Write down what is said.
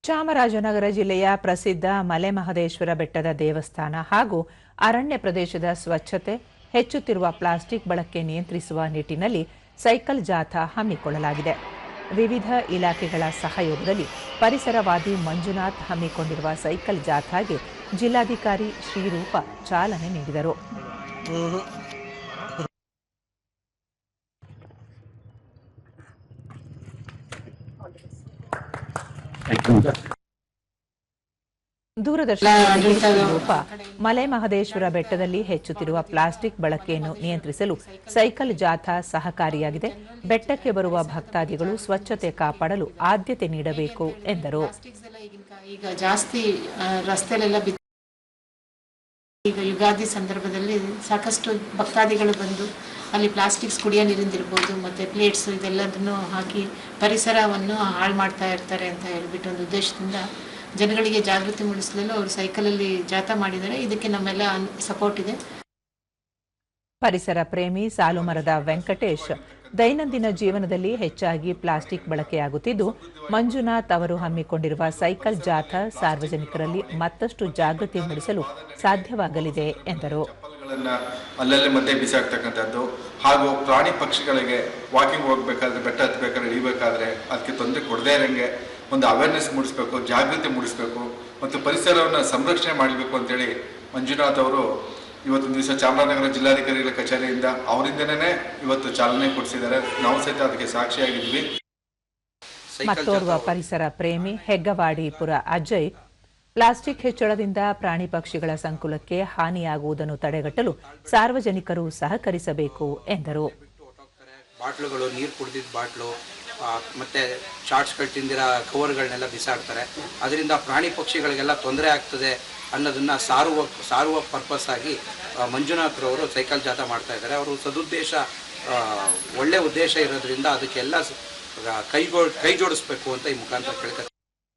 ಚಾಮರಾಜನಗರ ಜಿಲ್ಲೆಯ ಪ್ರಸಿದ್ಧ ಮಲೆಮಹದೇಶ್ವರ ಬೆಟ್ಟದ ದೇವಸ್ಥಾನ ಹಾಗೂ ಅರಣ್ಯ ಪ್ರದೇಶದ ಸ್ವಚ್ಛತೆ, ಹೆಚ್ಚುತ್ತಿರುವ ಪ್ಲಾಸ್ಟಿಕ್ ಬಳಕೆ ನಿಯಂತ್ರಿಸುವ ನಿಟ್ಟಿನಲ್ಲಿ ಸೈಕಲ್ ಜಾಥಾ ಹಮ್ಮಿಕೊಳ್ಳಲಾಗಿದೆ. ವಿವಿಧ ಇಲಾಖೆಗಳ ಸಹಯೋಗದಲ್ಲಿ ಪರಿಸರವಾದಿ ಮಂಜುನಾಥ್ ಹಮ್ಮಿಕೊಂಡಿರುವ ಸೈಕಲ್ ಜಾಥಾಗೆ ಜಿಲ್ಲಾಧಿಕಾರಿ ಶ್ರೀರೂಪ ಚಾಲನೆ ನೀಡಿದರು. ದೂರದರ್ಶನ ಮಲೆಮಹದೇಶ್ವರ ಬೆಟ್ಟದಲ್ಲಿ ಹೆಚ್ಚುತ್ತಿರುವ ಪ್ಲಾಸ್ಟಿಕ್ ಬಳಕೆಯನ್ನು ನಿಯಂತ್ರಿಸಲು ಸೈಕಲ್ ಜಾಥಾ ಸಹಕಾರಿಯಾಗಿದೆ. ಬೆಟ್ಟಕ್ಕೆ ಬರುವ ಭಕ್ತಾದಿಗಳು ಸ್ವಚ್ಛತೆ ಕಾಪಾಡಲು ಆದ್ಯತೆ ನೀಡಬೇಕು ಎಂದರು. ಈಗ ಜಾಸ್ತಿ ರಸ್ತೆಲೆಲ್ಲ ಈಗ ಯುಗಾದಿ ಸಂದರ್ಭದಲ್ಲಿ ಸಾಕಷ್ಟು ಭಕ್ತಾದಿಗಳು ಬಂದು ಅಲ್ಲಿ ಪ್ಲಾಸ್ಟಿಕ್ಸ್ ಕುಡಿಯೋ ನೀರಿಂದಿರ್ಬೋದು ಮತ್ತು ಪ್ಲೇಟ್ಸ್ ಇದೆಲ್ಲದನ್ನು ಹಾಕಿ ಪರಿಸರವನ್ನು ಹಾಳು ಮಾಡ್ತಾ ಇರ್ತಾರೆ ಅಂತ ಹೇಳ್ಬಿಟ್ಟು ಒಂದು ಉದ್ದೇಶದಿಂದ ಜನಗಳಿಗೆ ಜಾಗೃತಿ ಮೂಡಿಸಲು ಅವರು ಸೈಕಲಲ್ಲಿ ಜಾಥಾ ಮಾಡಿದ್ದಾರೆ. ಇದಕ್ಕೆ ನಮ್ಮೆಲ್ಲ ಸಪೋರ್ಟ್ ಇದೆ. ಪರಿಸರ ಪ್ರೇಮಿ ಸಾಲುಮರದ ವೆಂಕಟೇಶ್ ದೈನಂದಿನ ಜೀವನದಲ್ಲಿ ಹೆಚ್ಚಾಗಿ ಪ್ಲಾಸ್ಟಿಕ್ ಬಳಕೆಯಾಗುತ್ತಿದ್ದು, ಮಂಜುನಾಥ್ ಅವರು ಹಮ್ಮಿಕೊಂಡಿರುವ ಸೈಕಲ್ ಜಾಥಾ ಸಾರ್ವಜನಿಕರಲ್ಲಿ ಮತ್ತಷ್ಟು ಜಾಗೃತಿ ಮೂಡಿಸಲು ಸಾಧ್ಯವಾಗಲಿದೆ ಎಂದರು. ಅಲ್ಲಲ್ಲಿ ಮಧ್ಯೆ ಬಿಸಾಕ್ತಕ್ಕಂಥದ್ದು ಹಾಗೂ ಪ್ರಾಣಿ ಪಕ್ಷಿಗಳಿಗೆ ವಾಕಿಂಗ್ ಹೋಗ್ಬೇಕಾದ್ರೆ, ಬೆಟ್ಟ ಹತ್ತಬೇಕಾದ್ರೆ, ಇಳಿಬೇಕಾದ್ರೆ ಅದಕ್ಕೆ ತೊಂದರೆ ಕೊಡದೇ ಇರೋಂಗೆ ಒಂದು ಅವೇರ್ನೆಸ್ ಮೂಡಿಸಬೇಕು, ಜಾಗೃತಿ ಮೂಡಿಸಬೇಕು ಮತ್ತು ಪರಿಸರವನ್ನು ಸಂರಕ್ಷಣೆ ಮಾಡಬೇಕು ಅಂತೇಳಿ ಮಂಜುನಾಥ್ ಅವರು ಇವತ್ತೊಂದು ದಿವಸ ಚಾಮರಾಜನಗರ ಜಿಲ್ಲಾಧಿಕಾರಿಗಳ ಕಚೇರಿಯಿಂದ ಅವರಿಂದನೇ ಇವತ್ತು ಚಾಲನೆ ಕೊಡಿಸಿದ್ದಾರೆ. ನಾವು ಸಹಿತ ಅದಕ್ಕೆ ಸಾಕ್ಷಿಯಾಗಿದ್ವಿ. ಮತ್ತೋರ್ವ ಪರಿಸರ ಪ್ರೇಮಿ ಹೆಗ್ಗವಾಡಿಪುರ ಅಜಯ್ ಪ್ಲಾಸ್ಟಿಕ್ ಹೆಚ್ಚಳದಿಂದ ಪ್ರಾಣಿ ಪಕ್ಷಿಗಳ ಸಂಕುಲಕ್ಕೆ ಹಾನಿಯಾಗುವುದನ್ನು ತಡೆಗಟ್ಟಲು ಸಾರ್ವಜನಿಕರು ಸಹಕರಿಸಬೇಕು ಎಂದರು. ಬಾಟ್ಲುಗಳು, ನೀರು ಕುಡಿದಿದ್ದ ಬಾಟ್ಲು ಮತ್ತು ಚಾಟ್ಸ್ಗಳು ತಿಂದಿರೋ ಕವರ್ಗಳನ್ನೆಲ್ಲ ಬಿಸಾಡ್ತಾರೆ. ಅದರಿಂದ ಪ್ರಾಣಿ ಪಕ್ಷಿಗಳಿಗೆಲ್ಲ ತೊಂದರೆ ಆಗ್ತದೆ ಅನ್ನೋದನ್ನು ಸಾರುವ ಪರ್ಪಸ್ ಆಗಿ ಮಂಜುನಾಥ್ರವರು ಸೈಕಲ್ ಜಾಥಾ ಮಾಡ್ತಾ ಇದ್ದಾರೆ. ಅವರು ಸದುದ್ದೇಶ ಒಳ್ಳೆ ಉದ್ದೇಶ ಇರೋದ್ರಿಂದ ಅದಕ್ಕೆಲ್ಲ ಕೈ ಜೋಡಿಸ್ಬೇಕು ಅಂತ ಈ ಮುಖಾಂತರ ಕೇಳ್ತಾರೆ.